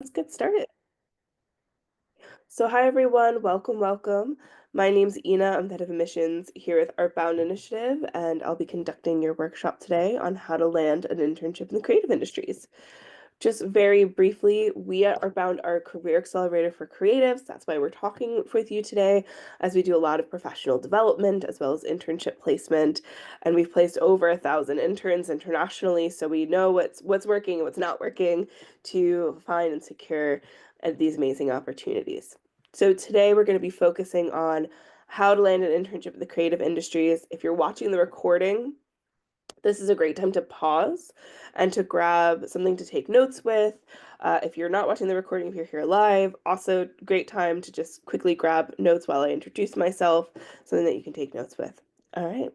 Let's get started. So, hi everyone, welcome. My name's Ina. I'm the head of admissions here with Artbound Initiative, and I'll be conducting your workshop today on how to land an internship in the creative industries. Just very briefly, we at Artbound are a career accelerator for creatives. That's why we're talking with you today, as we do a lot of professional development as well as internship placement. And we've placed over 1,000 interns internationally, so we know what's working and what's not working to find and secure these amazing opportunities. So today we're going to be focusing on how to land an internship in the creative industries. If you're watching the recording, this is a great time to pause and to grab something to take notes with. If you're not watching the recording, if you're here live, also great time to just quickly grab notes while I introduce myself, something that you can take notes with. All right.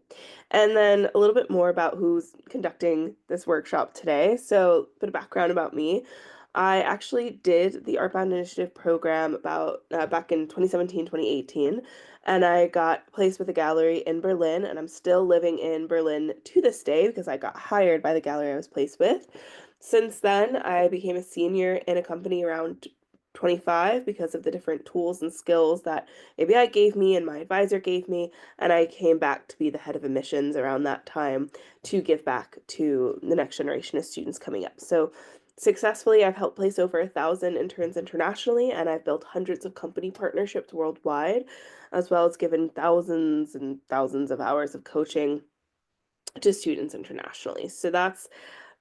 And then a little bit more about who's conducting this workshop today. So, a bit of background about me. I actually did the Artbound Initiative program about back in 2017, 2018, and I got placed with a gallery in Berlin, and I'm still living in Berlin to this day because I got hired by the gallery I was placed with. Since then, I became a senior in a company around 25 because of the different tools and skills that ABI gave me and my advisor gave me, and I came back to be the head of admissions around that time to give back to the next generation of students coming up. So successfully, I've helped place over 1,000 interns internationally, and I've built hundreds of company partnerships worldwide, as well as given thousands and thousands of hours of coaching to students internationally. So that's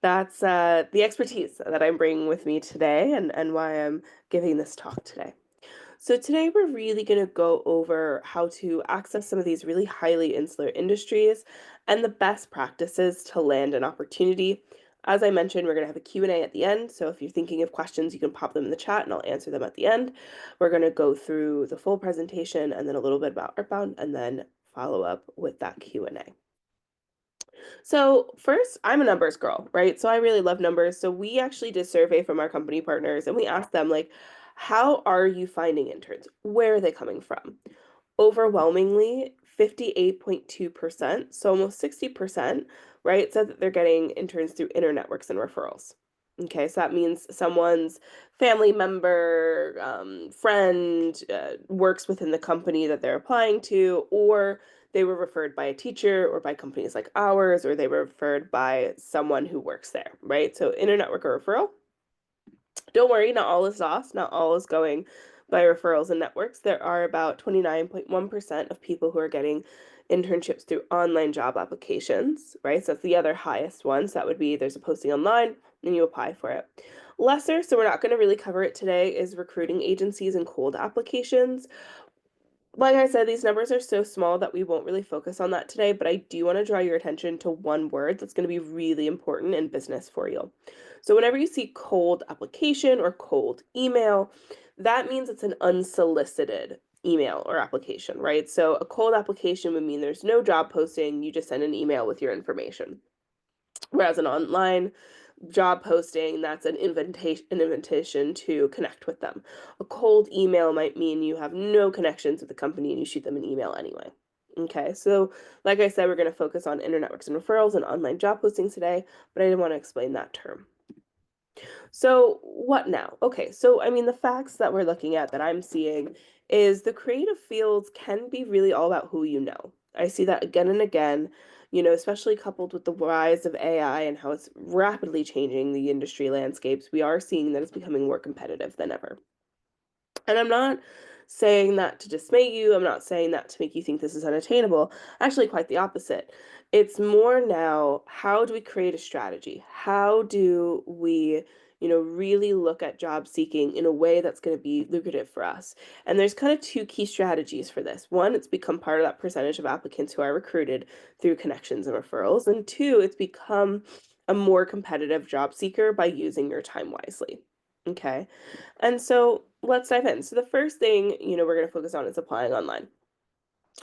the expertise that I'm bringing with me today, and why I'm giving this talk today. So today we're really going to go over how to access some of these really highly insular industries and the best practices to land an opportunity. As I mentioned, we're going to have a Q&A at the end, so if you're thinking of questions, you can pop them in the chat and I'll answer them at the end. We're going to go through the full presentation and then a little bit about Artbound and then follow up with that Q&A. So first, I'm a numbers girl, right? So I really love numbers. So we actually did a survey from our company partners and we asked them like, how are you finding interns? Where are they coming from? Overwhelmingly, 58.2%, so almost 60%, right, said that they're getting interns through inner networks and referrals. Okay, so that means someone's family member, friend works within the company that they're applying to, or they were referred by a teacher or by companies like ours, or they were referred by someone who works there, right? So inner network or referral. Don't worry, not all is lost, not all is going by referrals and networks. There are about 29.1% of people who are getting internships through online job applications, right? So that's the other highest one. So that would be there's a posting online and you apply for it. Lesser, so we're not going to really cover it today, is recruiting agencies and cold applications. Like I said, these numbers are so small that we won't really focus on that today, but I do want to draw your attention to one word that's going to be really important in business for you. So whenever you see cold application or cold email, that means it's an unsolicited email or application, right? So a cold application would mean there's no job posting, you just send an email with your information. Whereas an online job posting, that's an invitation to connect with them. A cold email might mean you have no connections with the company and you shoot them an email anyway. Okay, so like I said, we're going to focus on internet networks and referrals and online job postings today, but I didn't want to explain that term. So what now? Okay, so I mean, the facts that we're looking at that I'm seeing is the creative fields can be really all about who you know. I see that again and again, especially coupled with the rise of AI and how it's rapidly changing the industry landscapes. We are seeing that it's becoming more competitive than ever. And I'm not saying that to dismay you. I'm not saying that to make you think this is unattainable. Actually, quite the opposite. It's more now, how do we create a strategy? How do we, really look at job seeking in a way that's going to be lucrative for us? And there's kind of two key strategies for this. One, it's become part of that percentage of applicants who are recruited through connections and referrals. And two, it's become a more competitive job seeker by using your time wisely. Okay. And so let's dive in. So the first thing, we're going to focus on is applying online.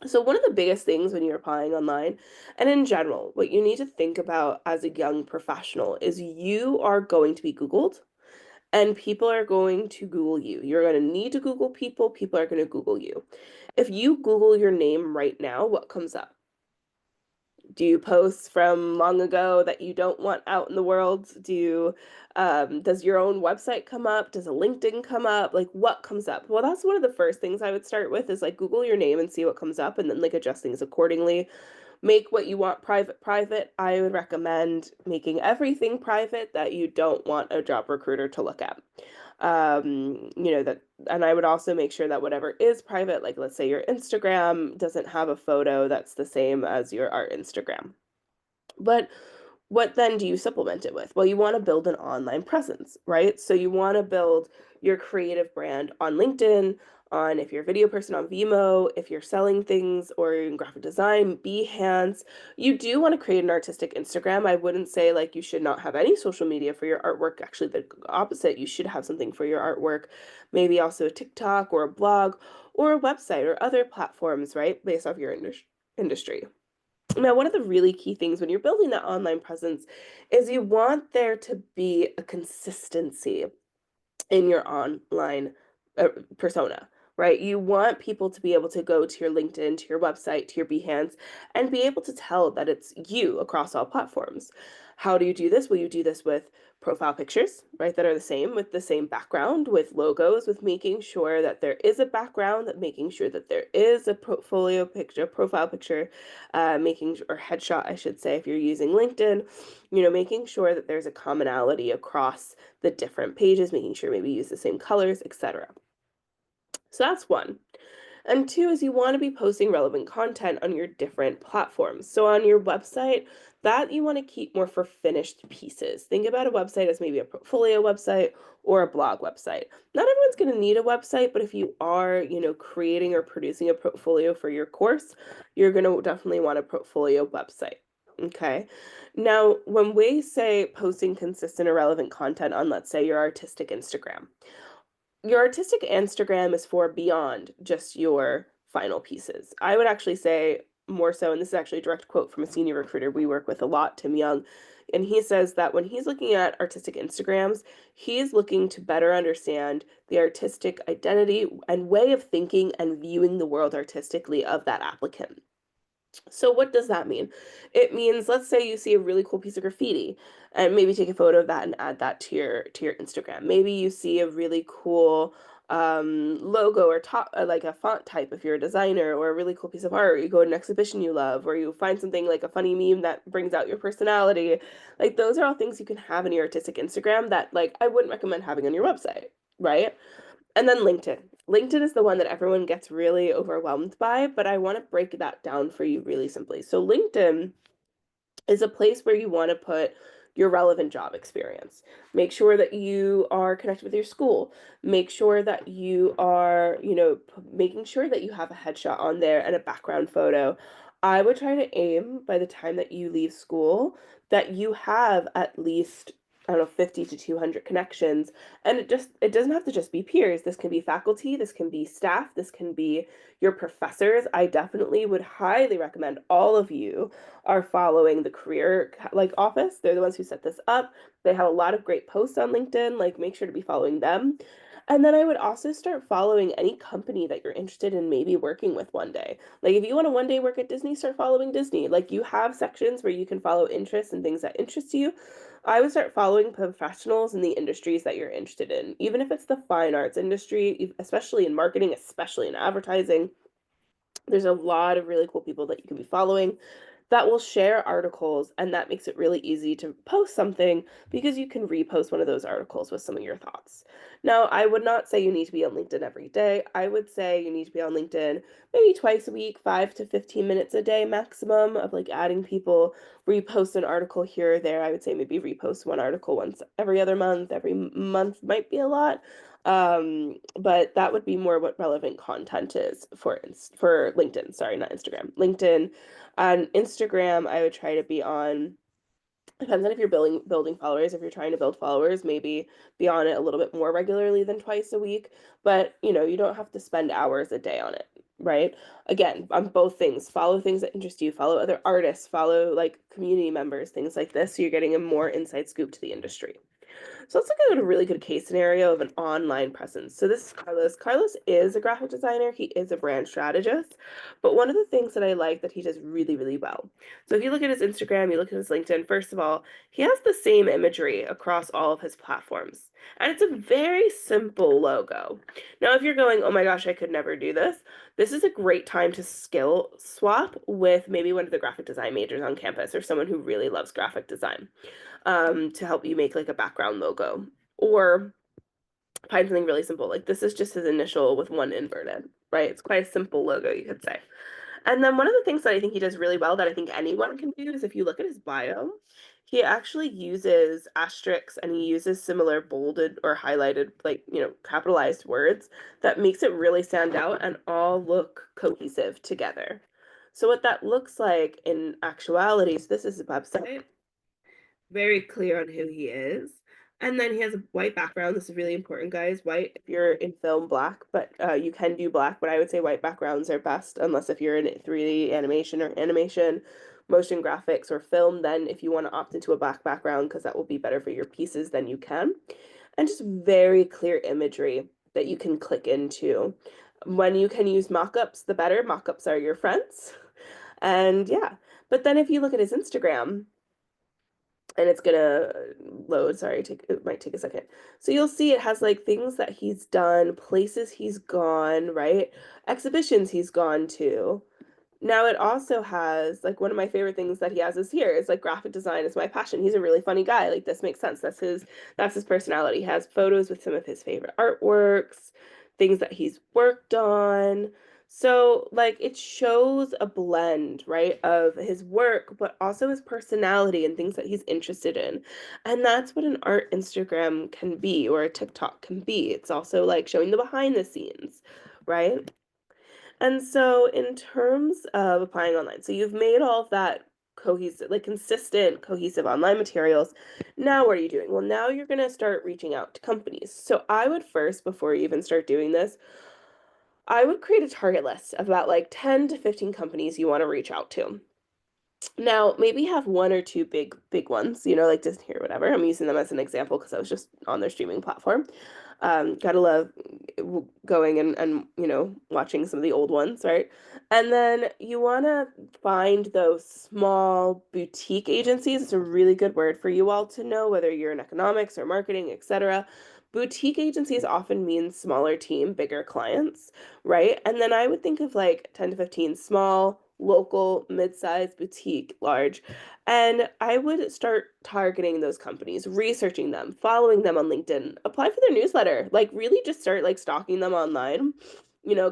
So one of the biggest things when you're applying online and in general, what you need to think about as a young professional is you are going to be Googled and people are going to Google you. You're going to need to Google people. People are going to Google you. If you Google your name right now, what comes up? Do you post from long ago that you don't want out in the world? Does your own website come up? Does a LinkedIn come up? Like what comes up? Well, that's one of the first things I would start with is like Google your name and see what comes up and then like adjust things accordingly. Make what you want private. I would recommend making everything private that you don't want a job recruiter to look at. That, and I would also make sure that whatever is private, like let's say your Instagram doesn't have a photo that's the same as our Instagram. But what then do you supplement it with? Well, you want to build an online presence, right? So you want to build your creative brand on LinkedIn, on if you're a video person on Vimeo, if you're selling things or in graphic design, Behance. You do want to create an artistic Instagram. I wouldn't say like you should not have any social media for your artwork. Actually, the opposite, you should have something for your artwork. Maybe also a TikTok or a blog or a website or other platforms, right? Based off your industry. Now, one of the really key things when you're building that online presence is you want there to be a consistency in your online persona, right? You want people to be able to go to your LinkedIn, to your website, to your Behance, and be able to tell that it's you across all platforms. How do you do this? Well, you do this with profile pictures, right, that are the same, with the same background, with logos, with making sure that there is a background, that making sure that there is a portfolio picture, profile picture, or headshot, I should say, if you're using LinkedIn, making sure that there's a commonality across the different pages, making sure maybe use the same colors, etc. So that's one. And two is you want to be posting relevant content on your different platforms. So on your website, that you want to keep more for finished pieces. Think about a website as maybe a portfolio website or a blog website. Not everyone's going to need a website, but if you are, creating or producing a portfolio for your course, you're going to definitely want a portfolio website. Okay. Now, when we say posting consistent or relevant content on, let's say, your artistic Instagram, your artistic Instagram is for beyond just your final pieces. I would actually say more so, and this is actually a direct quote from a senior recruiter we work with a lot, Tim Young, and he says that when he's looking at artistic Instagrams, he's looking to better understand the artistic identity and way of thinking and viewing the world artistically of that applicant. So what does that mean? It means, let's say you see a really cool piece of graffiti and maybe take a photo of that and add that to your Instagram. Maybe you see a really cool logo or top like a font type if you're a designer, or a really cool piece of art. You go to an exhibition you love, or you find something like a funny meme that brings out your personality. Like those are all things you can have in your artistic Instagram that like I wouldn't recommend having on your website, right? And then LinkedIn. LinkedIn is the one that everyone gets really overwhelmed by, but I want to break that down for you really simply. So LinkedIn is a place where you want to put your relevant job experience. Make sure that you are connected with your school. Make sure that you are, making sure that you have a headshot on there and a background photo. I would try to aim by the time that you leave school that you have at least, I don't know, 50 to 200 connections. And it doesn't have to just be peers. This can be faculty, this can be staff, this can be your professors. I definitely would highly recommend all of you are following the career like office. They're the ones who set this up. They have a lot of great posts on LinkedIn. Like make sure to be following them. And then I would also start following any company that you're interested in maybe working with one day. Like if you want to one day work at Disney, start following Disney. Like you have sections where you can follow interests and things that interest you. I would start following professionals in the industries that you're interested in, even if it's the fine arts industry, especially in marketing, especially in advertising. There's a lot of really cool people that you can be following that will share articles, and that makes it really easy to post something because you can repost one of those articles with some of your thoughts. Now, I would not say you need to be on LinkedIn every day. I would say you need to be on LinkedIn maybe twice a week, 5 to 15 minutes a day maximum of like adding people, repost an article here or there. I would say maybe repost one article once every other month. Every month might be a lot. But that would be more what relevant content is for LinkedIn, sorry, not Instagram. LinkedIn. On Instagram, I would try to be on, depends on if you're building followers. If you're trying to build followers, maybe be on it a little bit more regularly than twice a week. But you don't have to spend hours a day on it, right? Again, on both things, follow things that interest you, follow other artists, follow like community members, things like this. So you're getting a more inside scoop to the industry. So let's look at a really good case scenario of an online presence. So this is Carlos. Carlos is a graphic designer. He is a brand strategist. But one of the things that I like that he does really, really well. So if you look at his Instagram, you look at his LinkedIn, first of all, he has the same imagery across all of his platforms. And it's a very simple logo. Now, if you're going, oh my gosh, I could never do this is a great time to skill swap with maybe one of the graphic design majors on campus or someone who really loves graphic design to help you make like a background logo. Or find something really simple. Like this is just his initial with one inverted, right? It's quite a simple logo, you could say. And then one of the things that I think he does really well that I think anyone can do is if you look at his bio, he actually uses asterisks and he uses similar bolded or highlighted, like, capitalized words that makes it really stand out and all look cohesive together. So what that looks like in actuality, so this is a website, very clear on who he is. And then he has a white background. This is really important, guys. White if you're in film, black, but you can do black, but I would say white backgrounds are best, unless if you're in 3D animation or animation, motion graphics or film, then if you want to opt into a black background, because that will be better for your pieces, then you can. And just very clear imagery that you can click into. When you can use mockups, the better. Mockups are your friends. And yeah, but then if you look at his Instagram, and it's gonna load. Sorry, it might take a second. So you'll see it has like things that he's done, places he's gone, right? Exhibitions he's gone to. Now it also has like one of my favorite things that he has is here. It's like graphic design is my passion. He's a really funny guy. Like this makes sense. That's his personality. He has photos with some of his favorite artworks, things that he's worked on. So like it shows a blend, right, of his work, but also his personality and things that he's interested in. And that's what an art Instagram can be or a TikTok can be. It's also like showing the behind the scenes, right? And so in terms of applying online, so you've made all of that cohesive, like consistent, cohesive online materials. Now what are you doing? Well, now you're going to start reaching out to companies. So I would first, before you even start doing this, I would create a target list of about like 10 to 15 companies you want to reach out to. Now, maybe have one or two big ones, like Disney or whatever. I'm using them as an example because I was just on their streaming platform. Gotta love going and watching some of the old ones, right? And then you want to find those small boutique agencies. It's a really good word for you all to know, whether you're in economics or marketing, etc. Boutique agencies often mean smaller team, bigger clients, right? And then I would think of like 10 to 15 small, local, mid-sized, boutique, large. And I would start targeting those companies, researching them, following them on LinkedIn, apply for their newsletter, like really just start like stalking them online.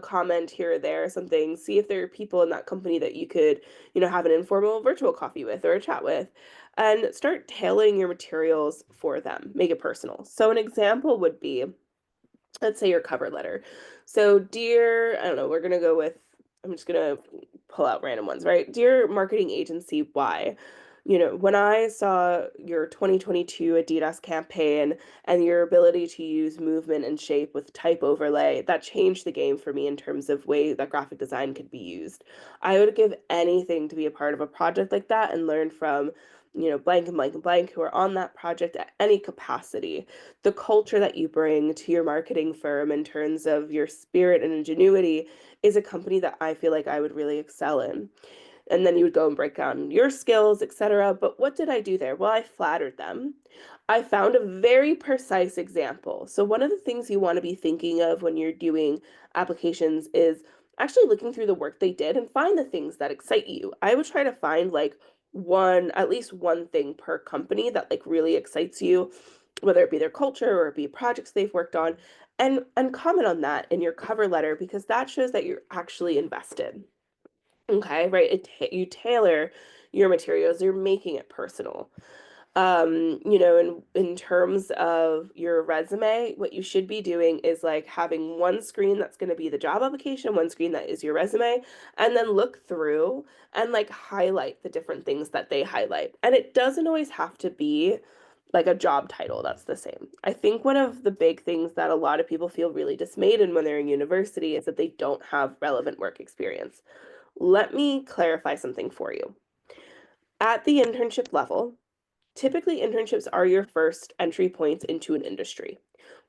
Comment here or there, something, see if there are people in that company that you could, have an informal virtual coffee with or a chat with, and start tailoring your materials for them. Make it personal. So an example would be, let's say your cover letter. So dear, I don't know, we're gonna go with, I'm just gonna pull out random ones, right? Dear marketing agency Y, when I saw your 2022 Adidas campaign and your ability to use movement and shape with type overlay, that changed the game for me in terms of way that graphic design could be used. I would give anything to be a part of a project like that and learn from, blank and blank and blank who are on that project at any capacity. The culture that you bring to your marketing firm in terms of your spirit and ingenuity is a company that I feel like I would really excel in. And then you would go and break down your skills, etc. But what did I do there? Well, I flattered them. I found a very precise example. So one of the things you want to be thinking of when you're doing applications is actually looking through the work they did and find the things that excite you. I would try to find like at least one thing per company that like really excites you, whether it be their culture or it be projects they've worked on, and comment on that in your cover letter because that shows that you're actually invested. Okay, right? You tailor your materials, you're making it personal. In terms of your resume, what you should be doing is like having one screen that's going to be the job application, one screen that is your resume, and then look through and like highlight the different things that they highlight. And it doesn't always have to be like a job title that's the same. I think one of the big things that a lot of people feel really dismayed in when they're in university is that they don't have relevant work experience. Let me clarify something for you. At the internship level, typically internships are your first entry points into an industry.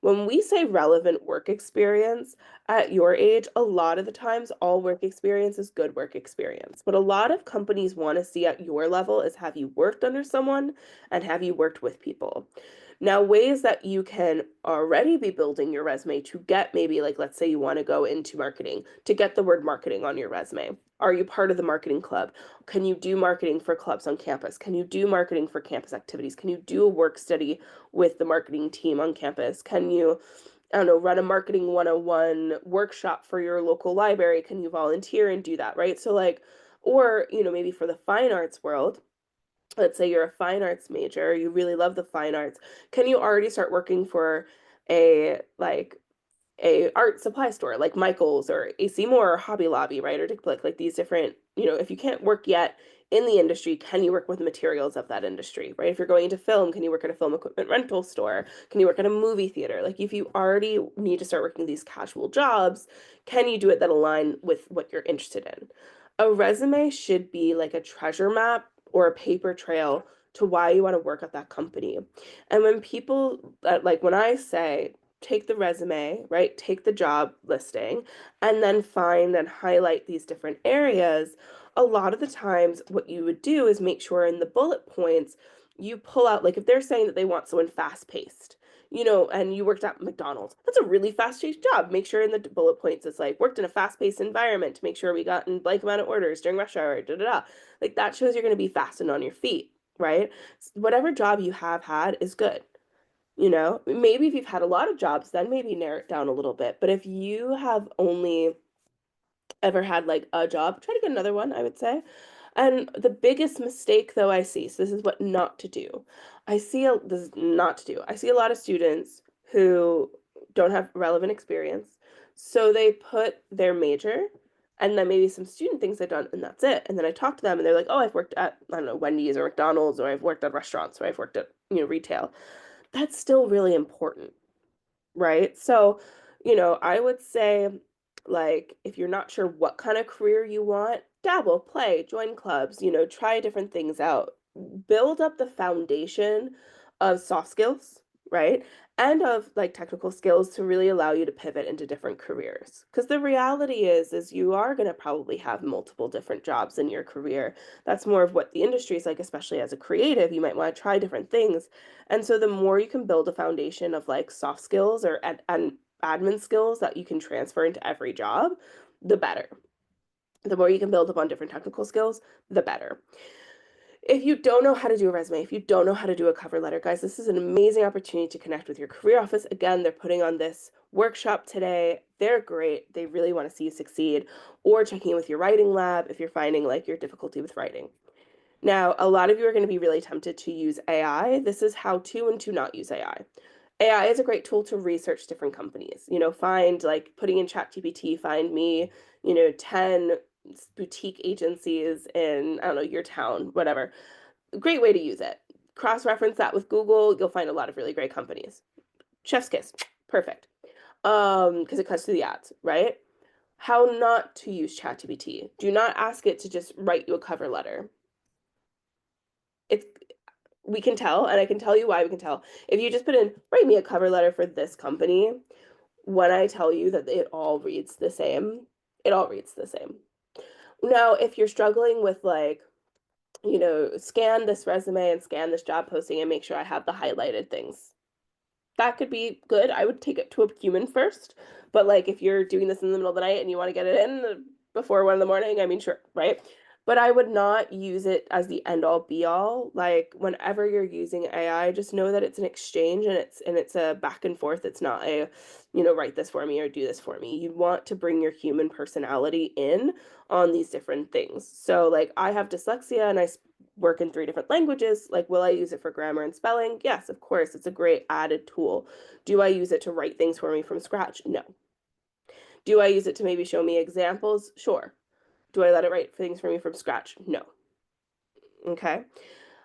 When we say relevant work experience at your age, a lot of the times all work experience is good work experience. What a lot of companies want to see at your level is have you worked under someone and have you worked with people. Now, ways that you can already be building your resume to get maybe like, let's say you want to go into marketing, to get the word marketing on your resume. Are you part of the marketing club? Can you do marketing for clubs on campus? Can you do marketing for campus activities? Can you do a work study with the marketing team on campus? Can you, I don't know, run a marketing 101 workshop for your local library? Can you volunteer and do that, right? So like, or, maybe for the fine arts world, let's say you're a fine arts major, you really love the fine arts. Can you already start working for a art supply store like Michael's or AC Moore or Hobby Lobby, right? Or Dick Blick, like these different, if you can't work yet in the industry, can you work with the materials of that industry, right? If you're going into film, can you work at a film equipment rental store? Can you work at a movie theater? Like if you already need to start working these casual jobs, can you do it that align with what you're interested in? A resume should be like a treasure map or a paper trail to why you want to work at that company. And when people, like when I say, take the resume, right? Take the job listing and then find and highlight these different areas. A lot of the times, what you would do is make sure in the bullet points you pull out, like if they're saying that they want someone fast paced, and you worked at McDonald's, that's a really fast paced job. Make sure in the bullet points it's like worked in a fast paced environment to make sure we got in blank amount of orders during rush hour, da da da. Like that shows you're going to be fast and on your feet, right? Whatever job you have had is good. Maybe if you've had a lot of jobs, then maybe narrow it down a little bit. But if you have only ever had like a job, try to get another one, I would say. And the biggest mistake though I see, so this is what not to do. This is not to do. I see a lot of students who don't have relevant experience. So they put their major and then maybe some student things they've done, and that's it. And then I talk to them and they're like, oh, I've worked at, I don't know, Wendy's or McDonald's, or I've worked at restaurants, or I've worked at, retail. That's still really important, right? So, I would say, like, if you're not sure what kind of career you want, dabble, play, join clubs, try different things out. Build up the foundation of soft skills, right? And of like technical skills to really allow you to pivot into different careers. Because the reality is you are going to probably have multiple different jobs in your career. That's more of what the industry is like, especially as a creative. You might want to try different things. And so the more you can build a foundation of like soft skills or and admin skills that you can transfer into every job, the better. The more you can build upon different technical skills, the better. If you don't know how to do a resume, if you don't know how to do a cover letter, guys, this is an amazing opportunity to connect with your career office. Again, they're putting on this workshop today. They're great. They really want to see you succeed. Or checking in with your writing lab if you're finding like your difficulty with writing. Now, a lot of you are going to be really tempted to use AI. This is how to and to not use AI. AI is a great tool to research different companies. Find like putting in ChatGPT, find me, 10 boutique agencies in, I don't know, your town, whatever. Great way to use it. Cross-reference that with Google, you'll find a lot of really great companies. Chef's kiss, perfect. Because it cuts through the ads, right? How not to use ChatGPT. Do not ask it to just write you a cover letter. It's we can tell, and I can tell you why we can tell. If you just put in, write me a cover letter for this company, when I tell you that it all reads the same, it all reads the same. Now, if you're struggling with like, scan this resume and scan this job posting and make sure I have the highlighted things, that could be good. I would take it to a human first. But like if you're doing this in the middle of the night and you want to get it in before 1 in the morning, I mean, sure, right? But I would not use it as the end all be all. Like whenever you're using AI, just know that it's an exchange and it's a back and forth. It's not a, write this for me or do this for me. You want to bring your human personality in on these different things. So like I have dyslexia and I work in 3 different languages. Like, will I use it for grammar and spelling? Yes, of course. It's a great added tool. Do I use it to write things for me from scratch? No. Do I use it to maybe show me examples? Sure. Do I let it write things for me from scratch? No. Okay.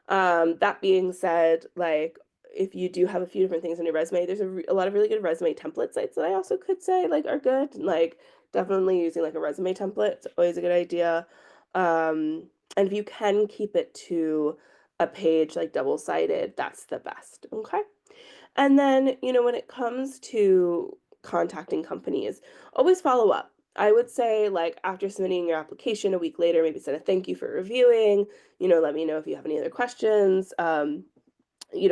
That being said, like if you do have a few different things on your resume, there's a lot of really good resume template sites that I also could say like are good. Like definitely using like a resume template, it's always a good idea. And if you can keep it to a page like double-sided, that's the best. Okay. And then, when it comes to contacting companies, always follow up. I would say, like, after submitting your application a week later, maybe send a thank you for reviewing, let me know if you have any other questions.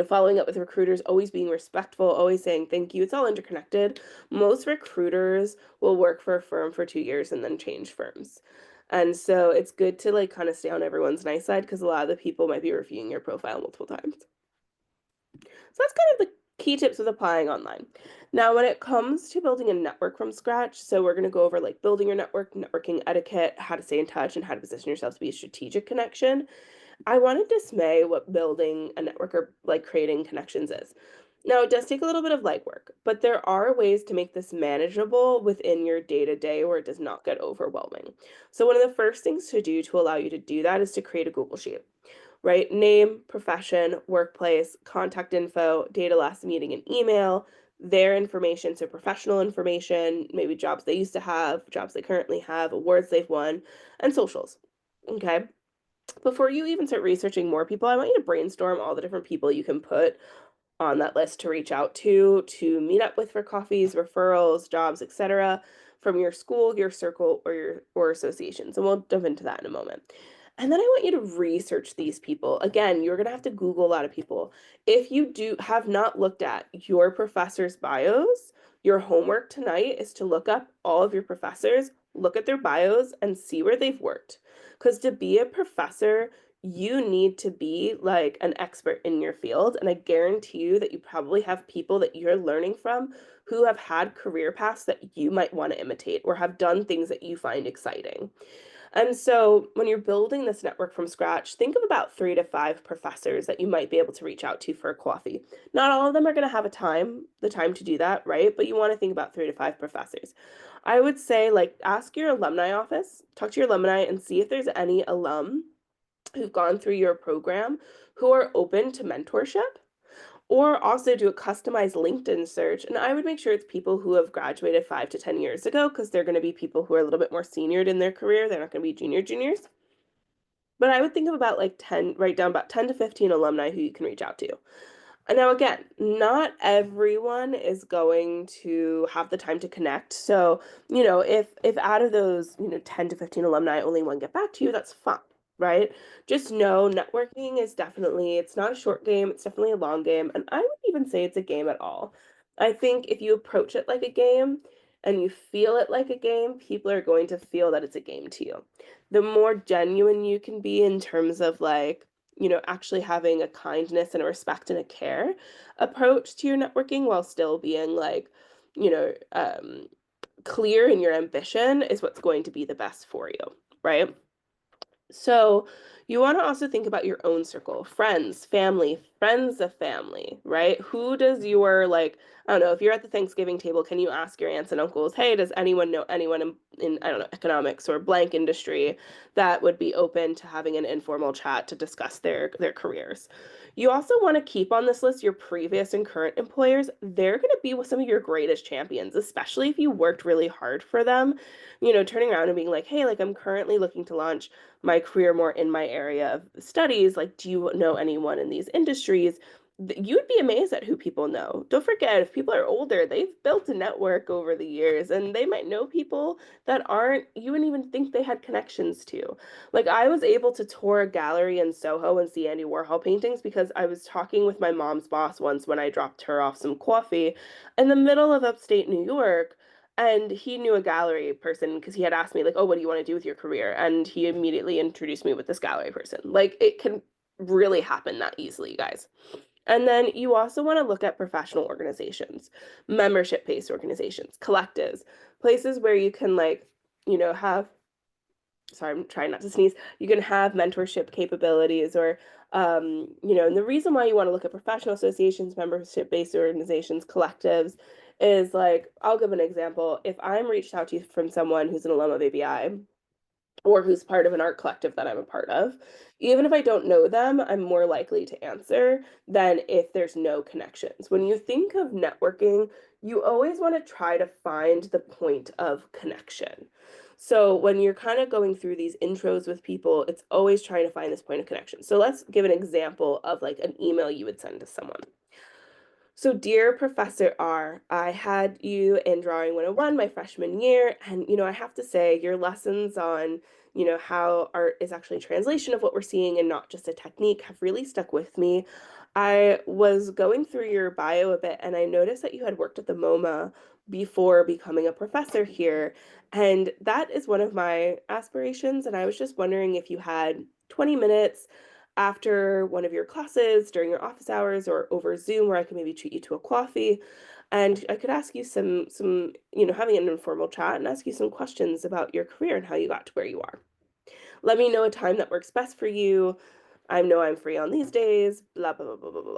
Following up with recruiters, always being respectful, always saying thank you. It's all interconnected. Most recruiters will work for a firm for 2 years and then change firms. And so it's good to like kind of stay on everyone's nice side because a lot of the people might be reviewing your profile multiple times. So that's kind of the key tips with applying online. Now, when it comes to building a network from scratch, so we're going to go over like building your network, networking etiquette, how to stay in touch, and how to position yourself to be a strategic connection. I want to dismay what building a network or like creating connections is. Now, it does take a little bit of legwork, but there are ways to make this manageable within your day-to-day where it does not get overwhelming. So one of the first things to do to allow you to do that is to create a Google Sheet, right? Name, profession, workplace, contact info, data last meeting and email, their information, so professional information, maybe jobs they used to have, jobs they currently have, awards they've won, and socials. Okay. Before you even start researching more people, I want you to brainstorm all the different people you can put on that list to reach out to meet up with for coffees, referrals, jobs, etc., from your school, your circle, or associations. And we'll jump into that in a moment. And then I want you to research these people. Again, you're going to have to Google a lot of people. If you do have not looked at your professors' bios, your homework tonight is to look up all of your professors, look at their bios, and see where they've worked. Because to be a professor, you need to be like an expert in your field. And I guarantee you that you probably have people that you're learning from who have had career paths that you might want to imitate or have done things that you find exciting. And so when you're building this network from scratch, think of about 3 to 5 professors that you might be able to reach out to for a coffee. Not all of them are going to have the time to do that, right? But you want to think about 3 to 5 professors. I would say, like, ask your alumni office, talk to your alumni and see if there's any alum who've gone through your program who are open to mentorship, or also do a customized LinkedIn search. And I would make sure it's people who have graduated 5 to 10 years ago because they're going to be people who are a little bit more seniored in their career. They're not going to be juniors. But I would think of about like 10, write down about 10 to 15 alumni who you can reach out to. And now again, not everyone is going to have the time to connect. So, if out of those, 10 to 15 alumni, only one get back to you, that's fine, right? Just know networking is definitely, it's not a short game, it's definitely a long game. And I would even say it's a game at all. I think if you approach it like a game and you feel it like a game, people are going to feel that it's a game to you. The more genuine you can be in terms of like, actually having a kindness and a respect and a care approach to your networking while still being like, you know, um, clear in your ambition is what's going to be the best for you, right? So you want to also think about your own circle, friends, family, friends of family, right? Who does your like, I don't know, if you're at the Thanksgiving table, can you ask your aunts and uncles, hey, does anyone know anyone in I don't know, economics or blank industry that would be open to having an informal chat to discuss their careers? You also want to keep on this list your previous and current employers. They're going to be with some of your greatest champions, especially if you worked really hard for them. Turning around and being like, hey, like I'm currently looking to launch my career more in my area of studies. Like, do you know anyone in these industries? You'd be amazed at who people know. Don't forget, if people are older, they've built a network over the years and they might know people that aren't, you wouldn't even think they had connections to. Like, I was able to tour a gallery in Soho and see Andy Warhol paintings because I was talking with my mom's boss once when I dropped her off some coffee in the middle of upstate New York. And he knew a gallery person because he had asked me, like, oh, what do you want to do with your career? And he immediately introduced me with this gallery person. Like, it can really happen that easily, you guys. And then you also want to look at professional organizations, membership-based organizations, collectives, places where you can, like, have, sorry, I'm trying not to sneeze, you can have mentorship capabilities or, and the reason why you want to look at professional associations, membership-based organizations, collectives, is like, I'll give an example. If I'm reached out to from someone who's an alum of ABI, or who's part of an art collective that I'm a part of, even if I don't know them, I'm more likely to answer than if there's no connections. When you think of networking, you always want to try to find the point of connection. So when you're kind of going through these intros with people, it's always trying to find this point of connection. So let's give an example of like an email you would send to someone. So, dear Professor R, I had you in Drawing 101 my freshman year, and I have to say, your lessons on, how art is actually a translation of what we're seeing and not just a technique have really stuck with me. I was going through your bio a bit, and I noticed that you had worked at the MoMA before becoming a professor here, and that is one of my aspirations, and I was just wondering if you had 20 minutes after one of your classes during your office hours or over Zoom where I could maybe treat you to a coffee and I could ask you having an informal chat and ask you some questions about your career and how you got to where you are. Let me know a time that works best for you. I know I'm free on these days, blah, blah, blah, blah, blah, blah.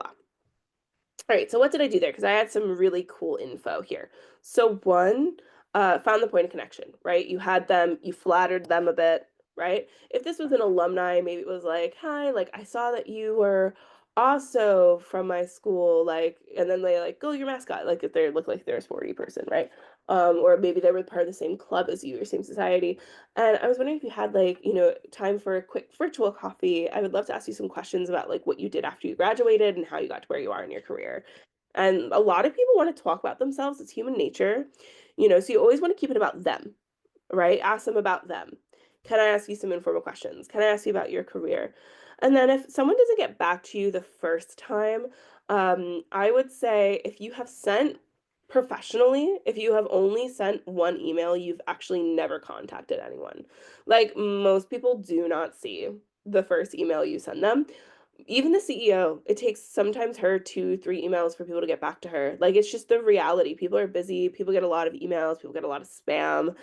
All right, so what did I do there? Because I had some really cool info here. So one, found the point of connection, right? You had them, you flattered them a bit, right? If this was an alumni, maybe it was like, hi, like I saw that you were also from my school, like, and then they like, go your mascot, like if they look like they're a sporty person, right? Or maybe they were part of the same club as you or same society. And I was wondering if you had like, time for a quick virtual coffee. I would love to ask you some questions about like what you did after you graduated and how you got to where you are in your career. And a lot of people want to talk about themselves. It's human nature, so you always want to keep it about them, right? Ask them about them. Can I ask you some informal questions? Can I ask you about your career? And then if someone doesn't get back to you the first time, I would say if you have sent professionally, if you have only sent one email, you've actually never contacted anyone. Like most people do not see the first email you send them. Even the CEO, it takes sometimes her 2, 3 emails for people to get back to her. Like it's just the reality. People are busy, people get a lot of emails, people get a lot of spam.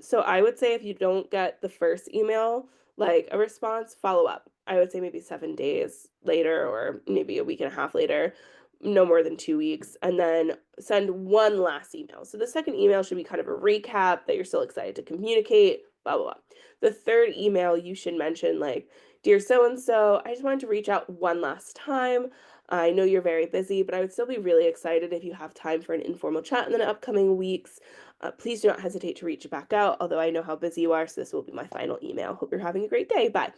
So I would say if you don't get the first email, like a response, follow up. I would say maybe 7 days later or maybe a week and a half later, no more than 2 weeks, and then send one last email. So the second email should be kind of a recap that you're still excited to communicate, blah, blah, blah. The third email you should mention like, dear so-and-so, I just wanted to reach out one last time. I know you're very busy, but I would still be really excited if you have time for an informal chat in the upcoming weeks. Please do not hesitate to reach back out, although I know how busy you are, so this will be my final email. Hope you're having a great day. Bye.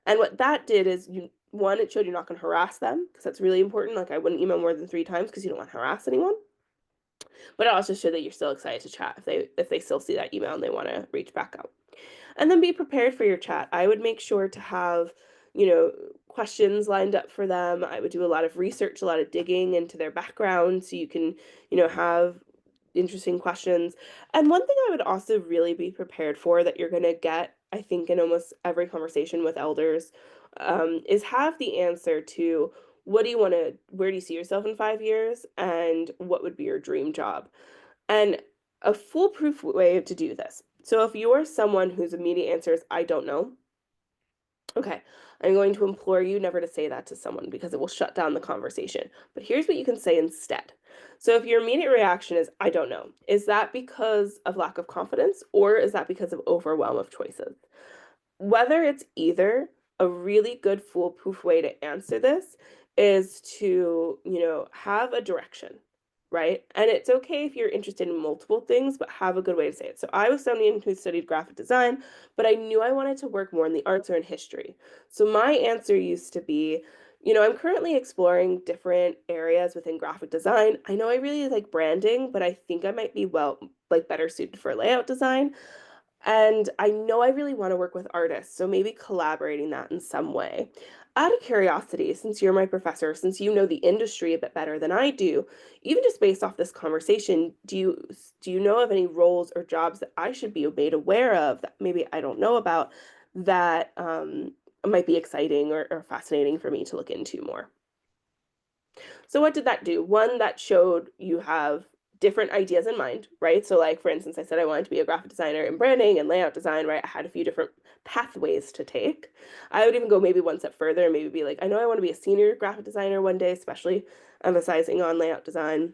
And what that did is one, it showed you're not going to harass them because that's really important. Like I wouldn't email more than 3 times because you don't want to harass anyone. But it also showed that you're still excited to chat if they still see that email and they want to reach back out. And then be prepared for your chat. I would make sure to have, questions lined up for them. I would do a lot of research, a lot of digging into their background so you can, have interesting questions. And one thing I would also really be prepared for that you're going to get, I think, in almost every conversation with elders, is have the answer to where do you see yourself in 5 years, and what would be your dream job? And a foolproof way to do this. So if you're someone whose immediate answer is, I don't know, okay, I'm going to implore you never to say that to someone because it will shut down the conversation. But here's what you can say instead. So if your immediate reaction is, I don't know, is that because of lack of confidence or is that because of overwhelm of choices? Whether it's either, a really good foolproof way to answer this is to, have a direction, right? And it's okay if you're interested in multiple things, but have a good way to say it. So I was someone who studied graphic design, but I knew I wanted to work more in the arts or in history. So my answer used to be, I'm currently exploring different areas within graphic design. I know I really like branding, but I think I might be better suited for layout design. And I know I really want to work with artists, so maybe collaborating that in some way. Out of curiosity, since you're my professor, since you know the industry a bit better than I do, even just based off this conversation, do you know of any roles or jobs that I should be made aware of that maybe I don't know about that might be exciting or fascinating for me to look into more? So what did that do? One, that showed you have different ideas in mind, right? So like for instance, I said I wanted to be a graphic designer in branding and layout design, right? I had a few different pathways to take. I would even go maybe one step further and maybe be like, I know I want to be a senior graphic designer one day, especially emphasizing on layout design.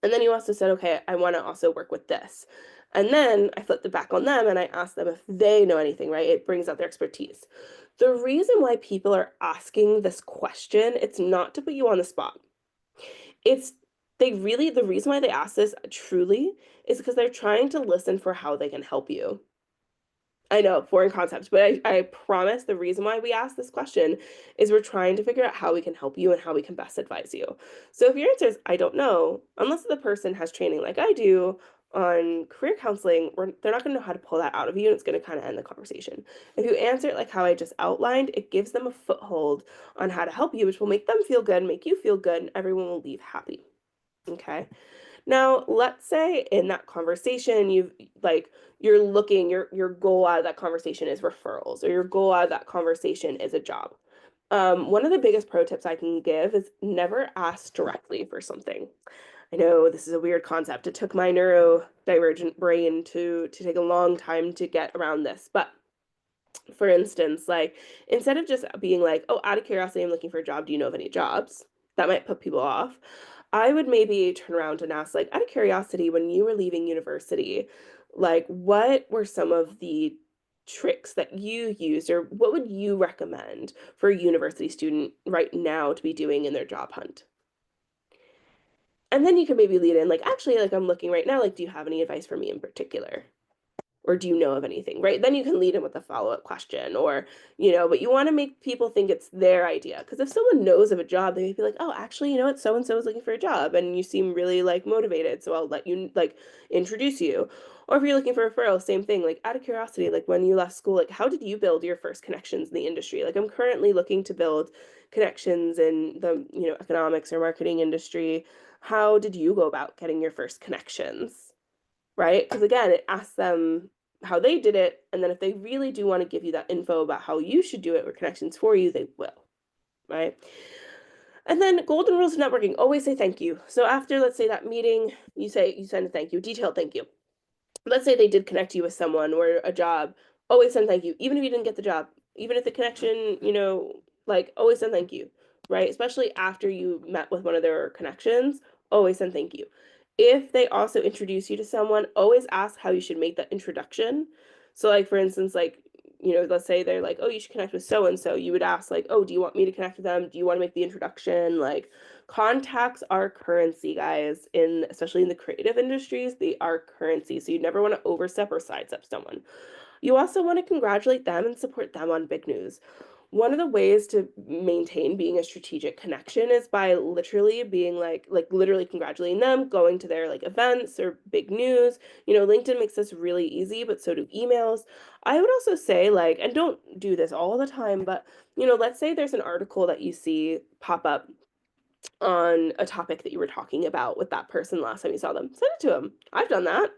And then you also said, okay, I want to also work with this. And then I flipped it back on them and I asked them if they know anything, right? It brings out their expertise. The reason why people are asking this question, it's not to put you on the spot. It's the reason why they ask this truly is because they're trying to listen for how they can help you. I know, foreign concepts, but I promise the reason why we ask this question is we're trying to figure out how we can help you and how we can best advise you. So if your answer is, I don't know, unless the person has training like I do on career counseling, they're not going to know how to pull that out of you, and it's going to kind of end the conversation. If you answer it like how I just outlined, it gives them a foothold on how to help you, which will make them feel good, make you feel good, and everyone will leave happy. Okay. Now, let's say in that conversation, you're looking, your goal out of that conversation is referrals, or your goal out of that conversation is a job. One of the biggest pro tips I can give is never ask directly for something. I know this is a weird concept. It took my neurodivergent brain to take a long time to get around this. But for instance, like instead of just being like, oh, out of curiosity, I'm looking for a job. Do you know of any jobs? That might put people off. I would maybe turn around and ask, like, out of curiosity, when you were leaving university, like, what were some of the tricks that you used, or what would you recommend for a university student right now to be doing in their job hunt? And then you can maybe lead in, like, actually, like, I'm looking right now, like, do you have any advice for me in particular? Or do you know of anything, right? Then you can lead in with a follow-up question, or, but you want to make people think it's their idea. Because if someone knows of a job, they may be like, oh, actually, you know what, so-and-so is looking for a job, and you seem really like motivated, so I'll let you like introduce you. Or if you're looking for a referral, same thing, like out of curiosity, like when you left school, like how did you build your first connections in the industry? Like I'm currently looking to build connections in the, economics or marketing industry. How did you go about getting your first connections? Right? Because again, it asks them how they did it, and then if they really do want to give you that info about how you should do it or connections for you, they will, right? And then golden rules of networking, always say thank you. So after, let's say, that meeting, you send a thank you, detailed thank you. Let's say they did connect you with someone or a job, always send thank you, even if you didn't get the job, even if the connection, like always send thank you, right? Especially after you met with one of their connections, always send thank you. If they also introduce you to someone, always ask how you should make that introduction. So, like, for instance, like, let's say they're like, oh, you should connect with so and so. You would ask, like, oh, do you want me to connect with them? Do you want to make the introduction? Like, contacts are currency, guys, especially in the creative industries, they are currency. So you never want to overstep or sidestep someone. You also want to congratulate them and support them on big news. One of the ways to maintain being a strategic connection is by literally being like literally congratulating them, going to their like events or big news. LinkedIn makes this really easy, but so do emails. I would also say, like, and don't do this all the time, but let's say there's an article that you see pop up on a topic that you were talking about with that person last time you saw them. Send it to them. I've done that.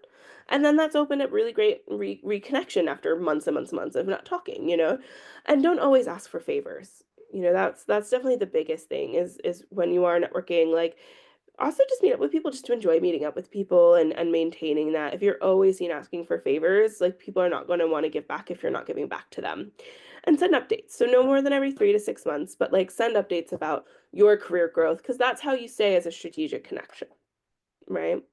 And then that's opened up really great reconnection after months and months and months of not talking. And don't always ask for favors. That's definitely the biggest thing is when you are networking, like also just meet up with people just to enjoy meeting up with people and maintaining that. If you're always seen asking for favors, like people are not going to want to give back if you're not giving back to them. And send updates. So no more than every 3 to 6 months, but like send updates about your career growth because that's how you stay as a strategic connection, right?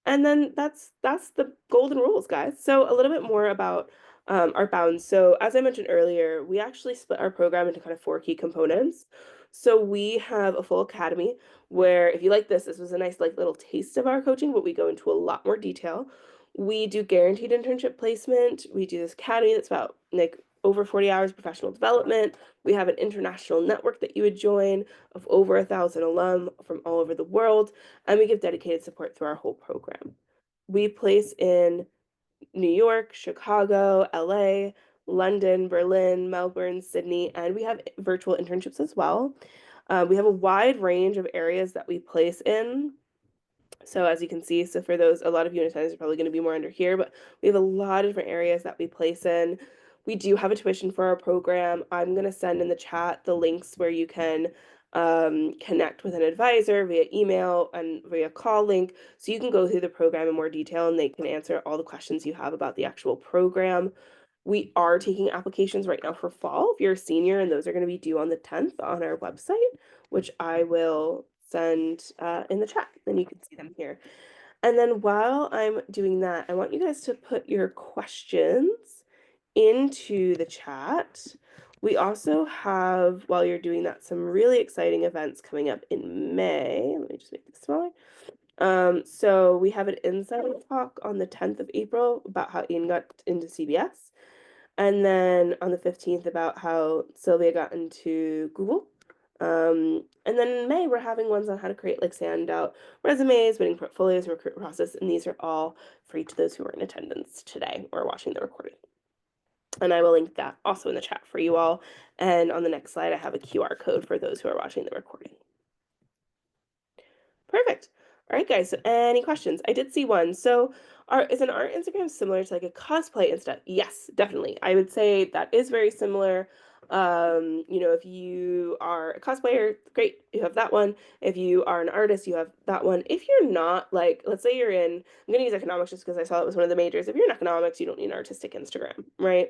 And then that's the golden rules, guys. So a little bit more about our bounds. So as I mentioned earlier, we actually split our program into kind of 4 key components. So we have a full academy where if you like this was a nice like little taste of our coaching, but we go into a lot more detail. We do guaranteed internship placement. We do this academy that's about like over 40 hours professional development. We have an international network that you would join of over 1,000 alum from all over the world, and we give dedicated support through our whole program. We place in New York, Chicago, LA, London, Berlin, Melbourne, Sydney, and we have virtual internships as well. We have a wide range of areas that we place in. So as you can see, so for those, a lot of unit times are probably going to be more under here, but we have a lot of different areas that we place in. We do have a tuition for our program. I'm going to send in the chat the links where you can connect with an advisor via email and via call link. So you can go through the program in more detail and they can answer all the questions you have about the actual program. We are taking applications right now for fall if you're a senior, and those are going to be due on the 10th on our website, which I will send in the chat, then you can see them here. And then while I'm doing that, I want you guys to put your questions into the chat. We also have, while you're doing that, some really exciting events coming up in May. Let me just make this smaller. So we have an insider talk on the 10th of April about how Ian got into CBS. And then on the 15th about how Sylvia got into Google. And then in May, we're having ones on how to create like standout resumes, winning portfolios, recruit process, and these are all free to those who are in attendance today or watching the recording. And I will link that also in the chat for you all. And on the next slide, I have a QR code for those who are watching the recording. Perfect. All right, guys. So any questions? I did see one. So, is an art Instagram similar to like a cosplay and stuff? Yes, definitely. I would say that is very similar. If you are a cosplayer, great, you have that one. If you are an artist, you have that one. If you're not, like, let's say you're in, I'm gonna use economics just because I saw it was one of the majors. If you're in economics, you don't need an artistic Instagram, right?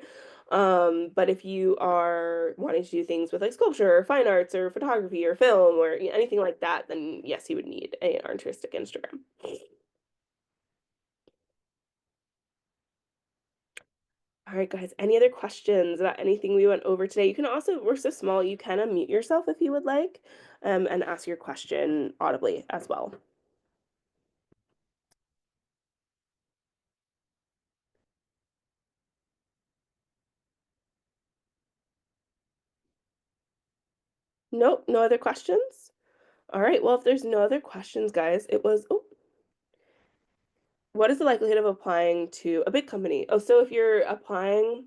But if you are wanting to do things with like sculpture or fine arts or photography or film or anything like that, then yes, you would need an artistic Instagram. All right, guys, any other questions about anything we went over today? You can also, we're so small, you can unmute yourself if you would like, and ask your question audibly as well. Nope, no other questions? All right, well, if there's no other questions, guys, what is the likelihood of applying to a big company? Oh, so if you're applying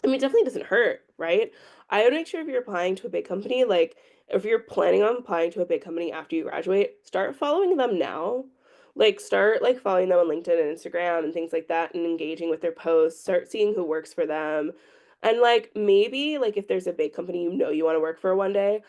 I mean, it definitely doesn't hurt, right? I would make sure if you're applying to a big company, like if you're planning on applying to a big company after you graduate, start following them now. Like start like following them on LinkedIn and Instagram and things like that and engaging with their posts, start seeing who works for them. And like maybe like if there's a big company you want to work for one day,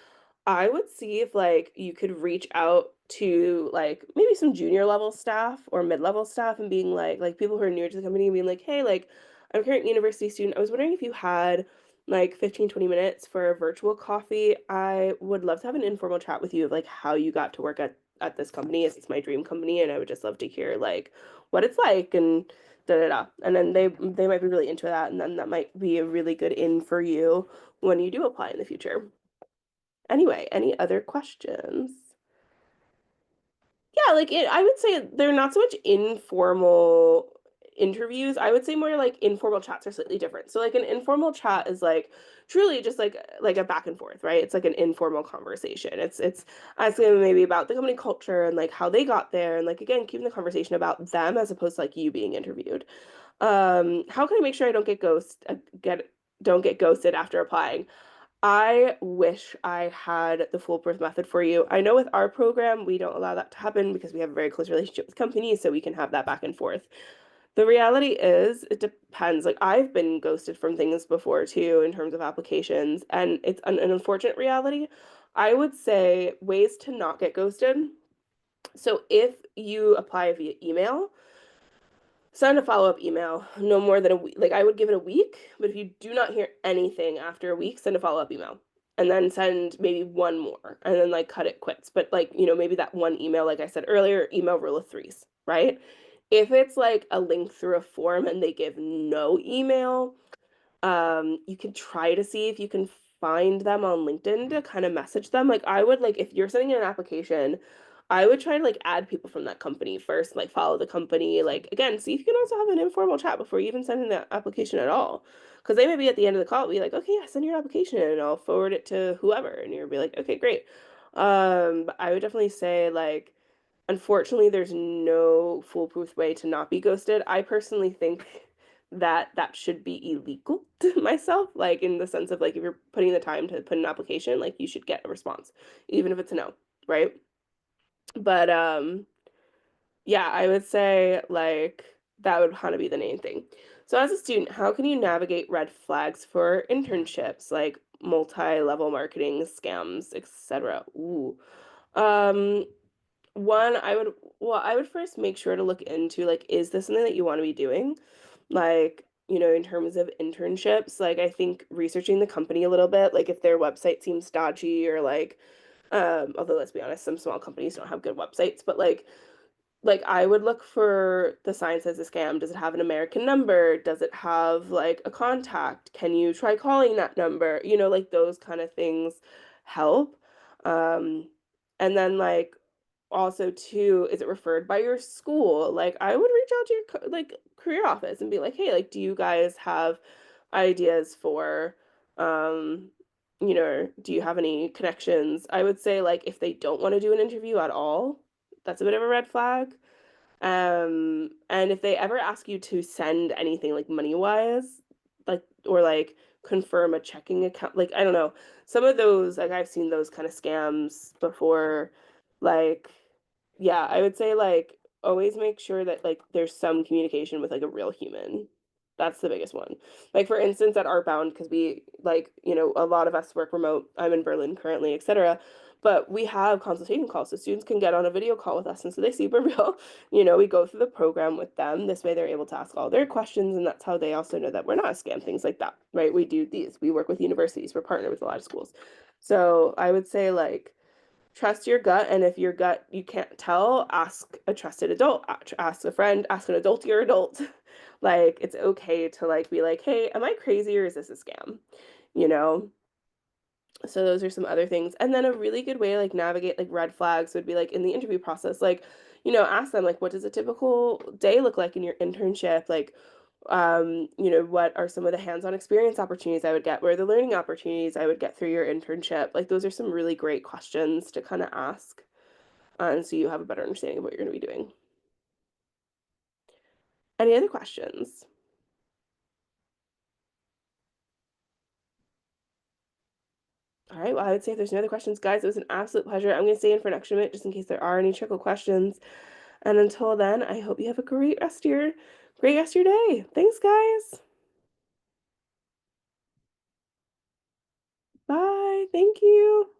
I would see if like you could reach out to like maybe some junior level staff or mid-level staff and being like people who are newer to the company and being like, hey, like I'm a current university student. I was wondering if you had like 15-20 minutes for a virtual coffee. I would love to have an informal chat with you of like how you got to work at this company. It's my dream company and I would just love to hear like what it's like and da da da. And then they might be really into that and then that might be a really good in for you when you do apply in the future. Anyway, any other questions? Yeah, like I would say they're not so much informal interviews. I would say more like informal chats are slightly different. So like an informal chat is like truly just like a back and forth, right? It's like an informal conversation. It's asking them maybe about the company culture and like how they got there and like again keeping the conversation about them as opposed to like you being interviewed. How can I make sure I don't get ghosted after applying? I wish I had the foolproof method for you. I know with our program, we don't allow that to happen because we have a very close relationship with companies, so we can have that back and forth. The reality is, it depends. Like, I've been ghosted from things before too, in terms of applications, and it's an unfortunate reality. I would say ways to not get ghosted. So, if you apply via email, send a follow-up email, no more than a week. Like I would give it a week, but if you do not hear anything after a week, send a follow-up email. And then send maybe one more and then like cut it quits. But like, maybe that one email, like I said earlier, email rule of threes, right? If it's like a link through a form and they give no email, you can try to see if you can find them on LinkedIn to kind of message them. Like I would like if you're sending in an application, I would try to like add people from that company first, like follow the company. Like again, see if you can also have an informal chat before you even send in the application at all. Because they may be at the end of the call, be like, okay, yeah, send your application and I'll forward it to whoever. And you'll be like, okay, great. But I would definitely say like unfortunately, there's no foolproof way to not be ghosted. I personally think that that should be illegal to myself, like in the sense of like if you're putting the time to put an application, like you should get a response, even if it's a no, right? But yeah, I would say like that would kind of be the main thing. So as a student, how can you navigate red flags for internships like multi-level marketing scams, etc.? Ooh. Um, One, I would first make sure to look into like, is this something that you want to be doing? Like, in terms of internships, like I think researching the company a little bit, like if their website seems dodgy or like, although let's be honest, some small companies don't have good websites, but like like I would look for the sign says a scam. Does it have an American number? Does it have like a contact? Can you try calling that number? You know, like those kind of things help. Um, and then like also too, is it referred by your school? Like I would reach out to your like career office and be like, hey, like do you guys have ideas for do you have any connections? I would say like if they don't want to do an interview at all, that's a bit of a red flag. And if they ever ask you to send anything like money wise, like or like confirm a checking account, like I don't know, some of those like I've seen those kind of scams before. Like, yeah, I would say like always make sure that like there's some communication with like a real human. That's the biggest one. Like for instance, at Artbound, because we like, a lot of us work remote. I'm in Berlin currently, etc. But we have consultation calls, so students can get on a video call with us, and so they see we're real. We go through the program with them. This way they're able to ask all their questions, and that's how they also know that we're not a scam, things like that, right? We do these. We work with universities. We're partnered with a lot of schools. So I would say like trust your gut, and if your gut you can't tell, ask a trusted adult, ask a friend, ask an adultier adult. Like it's okay to like be like, hey, am I crazy or is this a scam? You know? So those are some other things. And then a really good way to like navigate like red flags would be like in the interview process, like, ask them like what does a typical day look like in your internship? Like, what are some of the hands-on experience opportunities I would get? Where are the learning opportunities I would get through your internship? Like those are some really great questions to kind of ask. And so you have a better understanding of what you're going to be doing. Any other questions? All right, well, I would say if there's no other questions, guys, it was an absolute pleasure. I'm going to stay in for an extra minute just in case there are any trickle questions. And until then, I hope you have a great rest of your day. Thanks, guys. Bye. Thank you.